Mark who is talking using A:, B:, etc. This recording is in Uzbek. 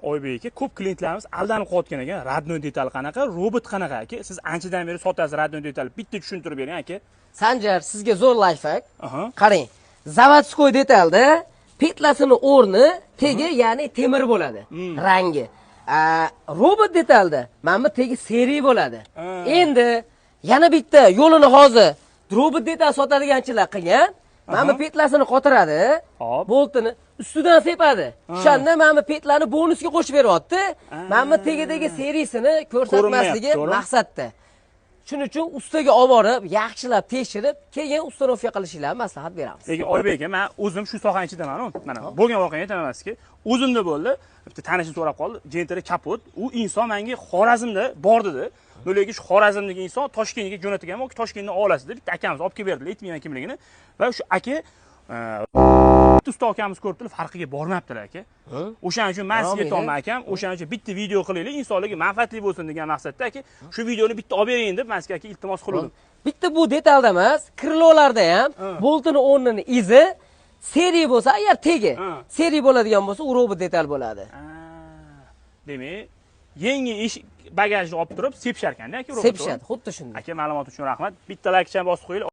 A: Oybek aka, ko'p klientlarimiz aldanib qolayotgan ekan. Radno detal qanaqa, robot qanaqa aka? Siz anchadan beri sotasiz radno detal. Bitta tushuntirib bering aka.
B: Sanjar, sizga zo'r lifehack. Qarang, zavodskoy detalda petlasini o'rni tegi, ya'ni temir bo'ladi, rangi. Robot detalda mana bu tegi seri bo'ladi. Endi yana bitta yo'lini hozir robot detal sotadiganchilar qilgan. Mana bu petlasini qotiradi, boltini ustidan sepadi. O'shanda mana bu petlarni bonusga qo'shib beryapti. Mana bu tegidagi serisini ko'rsatmasligi maqsadda. Shuning uchun ustaga olib borib, yaxshilab tekshirib, keyin ustanovka qilishinglarni maslahat beramiz.
A: Lekin Oybek aka, men o'zim shu sohaning ichidaman. Mana bo'lgan voqeani aytaman emaski, o'zimda bo'ldi. Bitta tanishim so'rab qoldi, Gentra kapot. U inson menga Xorazmda bor dedi. Lekin shu Xorazmdagi inson Toshkentga jo'natgan, yoki Toshkentdan olasida bitta akamiz olib kelib berdi, aytmayman kimligini. Va shu aka usta akamiz ko'rib turib farqiga bormabdilar aka. O'shaning uchun men sizga aytaman akam, o'shaning uchun bitta video qilaylik, insonlarga manfaatli bo'lsin degan maqsadda aka, shu videoni bitta olib bering deb men sizga aka iltimos qildim.
B: Bitta bu detalda emas, krilolarda ham boltini o'rnini izi seri bo'lsa, agar tegi seri bo'ladigan bo'lsa, u robot detal bo'ladi.
A: Demak, yangi ish bagajni olib turib sepishar ekanda aka, robot.
B: Sepishadi, xuddi shunday.
A: Aka, ma'lumot uchun rahmat. Bitta like bosib qo'ying.